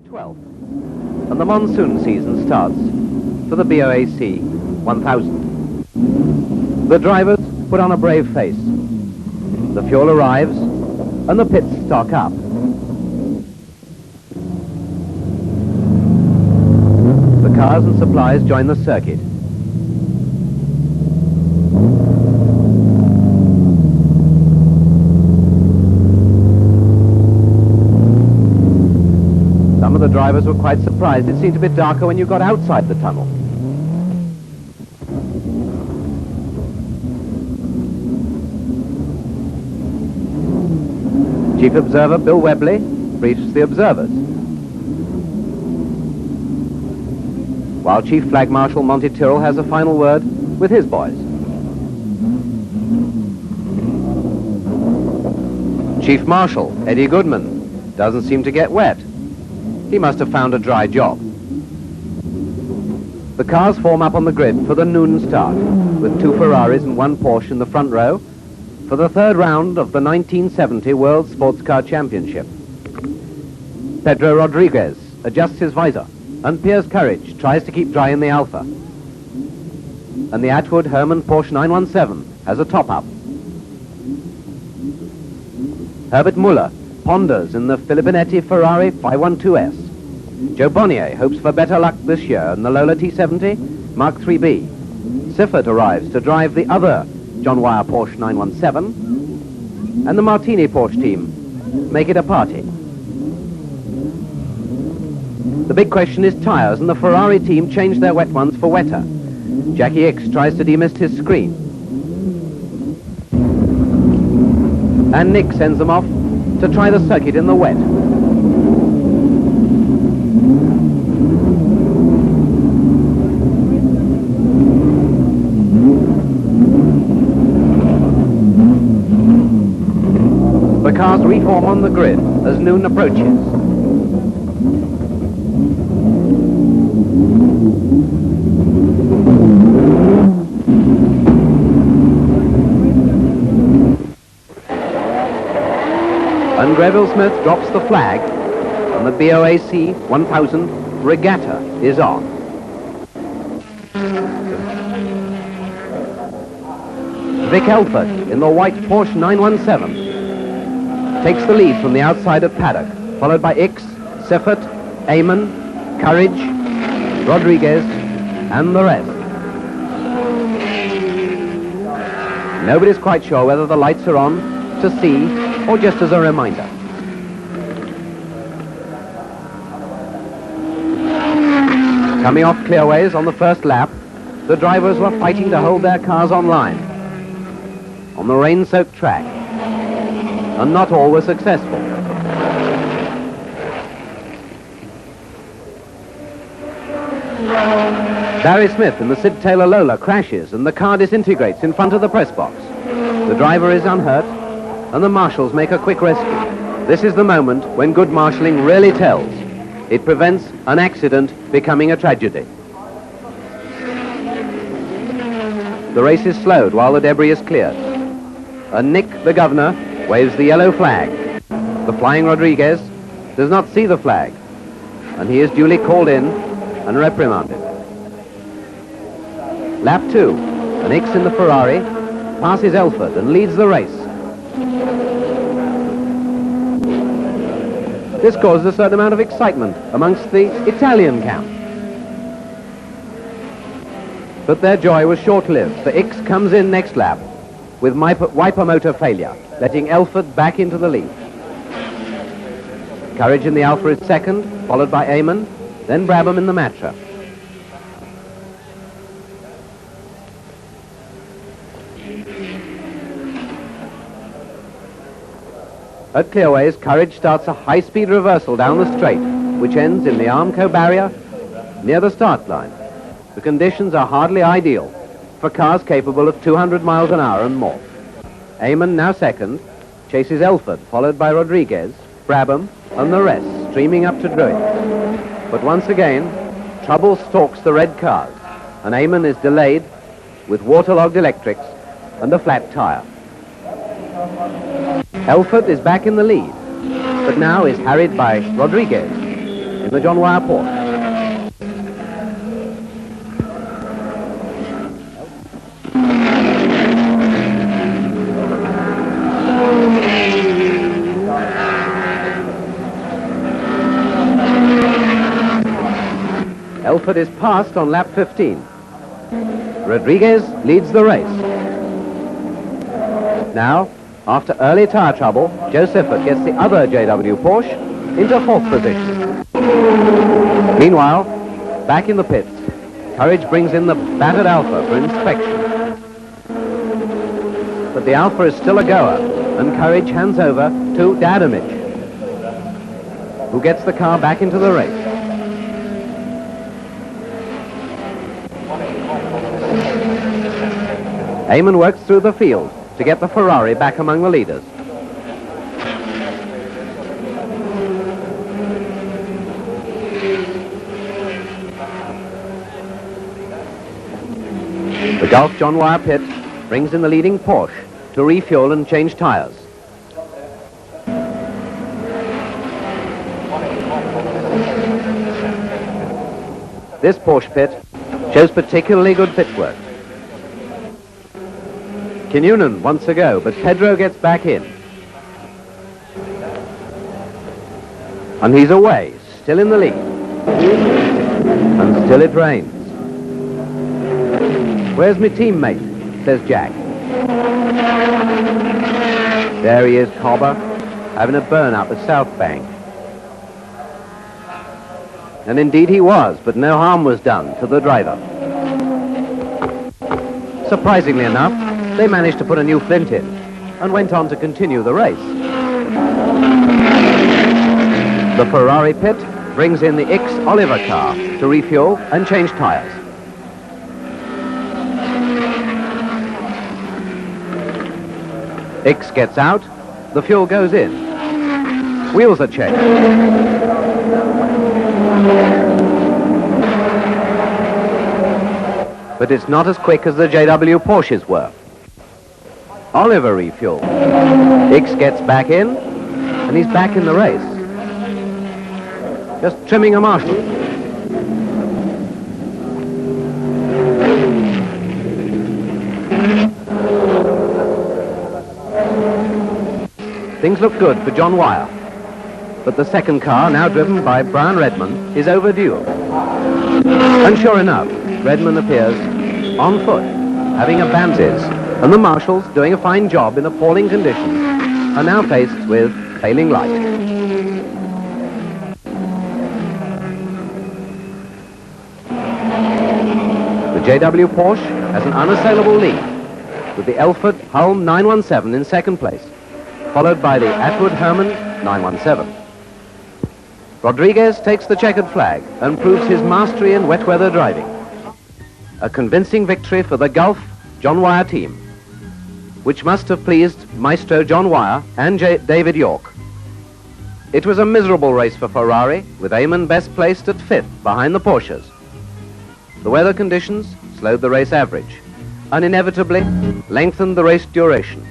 12th, and the monsoon season starts for the BOAC 1000. The drivers put on a brave face. The fuel arrives, and the pits stock up. The cars and supplies join the circuit. Some of the drivers were quite surprised. It seemed a bit darker when you got outside the tunnel. Chief Observer Bill Webley briefs the observers, while Chief Flag Marshal Monty Tyrrell has a final word with his boys. Chief Marshal Eddie Goodman doesn't seem to get wet. He must have found a dry job. The cars form up on the grid for the noon start, with 2 Ferraris and 1 Porsche in the front row for the 3rd round of the 1970 World Sports Car Championship. Pedro Rodriguez adjusts his visor, and Piers Courage tries to keep dry in the Alpha. And the Atwood Herman Porsche 917 has a top-up. Herbert Muller ponders in the Filippinetti Ferrari 512S. Joe Bonnier hopes for better luck this year in the Lola T70 Mark IIIB. Siffert arrives to drive the other John Wyer Porsche 917, and the Martini Porsche team make it a party. The big question is tyres, and the Ferrari team changed their wet ones for wetter. Jackie X tries to demist his screen, and Nick sends them off to try the circuit in the wet. The cars reform on the grid as noon approaches. And Greville Smith drops the flag, and the BOAC 1000 regatta is on. Vic Elford in the white Porsche 917 takes the lead from the outside at paddock, followed by Ix, Siffert, Eamon, Courage, Rodriguez, and the rest. Nobody's quite sure whether the lights are on to see or just as a reminder. Coming off clearways on the first lap, the drivers were fighting to hold their cars on line on the rain-soaked track, and not all were successful. Barry Smith in the Sid Taylor Lola crashes, and the car disintegrates in front of the press box. The driver is unhurt, and the marshals make a quick rescue. This is the moment when good marshalling really tells. It prevents an accident becoming a tragedy. The race is slowed while the debris is cleared, and Nick, the governor, waves the yellow flag. The flying Rodriguez does not see the flag, and he is duly called in and reprimanded. Lap 2, and Ix in the Ferrari passes Elford and leads the race. This causes a certain amount of excitement amongst the Italian camp. But their joy was short-lived, for Ix comes in next lap with wiper motor failure, letting Elford back into the lead. Courage in the Alpha is second, followed by Eamon, then Brabham in the Matra. At Clearways, Courage starts a high-speed reversal down the straight, which ends in the Armco barrier near the start line. The conditions are hardly ideal for cars capable of 200 miles an hour and more. Eamon, now second, chases Elford, followed by Rodriguez, Brabham, and the rest, streaming up to Druitt. But once again, trouble stalks the red cars, and Eamon is delayed with waterlogged electrics and a flat tire. Elford is back in the lead, but now is harried by Rodriguez. in the John Wyer Porsche. Elford is passed on lap 15. Rodriguez leads the race. Now, after early tyre trouble, Joe Sifford gets the other JW Porsche into fourth position. Meanwhile, back in the pits, Courage brings in the battered Alfa for inspection. But the Alfa is still a goer, and Courage hands over to Dadamich, who gets the car back into the race. Eamon works through the field to get the Ferrari back among the leaders. The Gulf John Wyer pit brings in the leading Porsche to refuel and change tyres. This Porsche pit shows particularly good pit work. Kinnunen wants to go, but Pedro gets back in. And he's away, still in the lead. And still it rains. Where's my teammate? Says Jack. There he is, Cobber, having a burn up at South Bank. And indeed he was, but no harm was done to the driver. Surprisingly enough, they managed to put a new flint in and went on to continue the race. The Ferrari pit brings in the X Oliver car to refuel and change tyres. X gets out, the fuel goes in. Wheels are checked. But it's not as quick as the JW Porsches were. Oliver refueled. X gets back in, and he's back in the race. Just trimming a marshal. Things look good for John Wyer, but the second car, now driven by Brian Redman, is overdue. And sure enough, Redman appears on foot, having abandoned, and the marshals, doing a fine job in appalling conditions, are now faced with failing light. The JW Porsche has an unassailable lead, with the Elford Hulme 917 in second place, followed by the Atwood Herman 917. Rodriguez takes the checkered flag and proves his mastery in wet weather driving. A convincing victory for the Gulf John Wyer team, which must have pleased Maestro John Wyer and David York. It was a miserable race for Ferrari, with Eamon best placed at 5th behind the Porsches. The weather conditions slowed the race average and inevitably lengthened the race duration.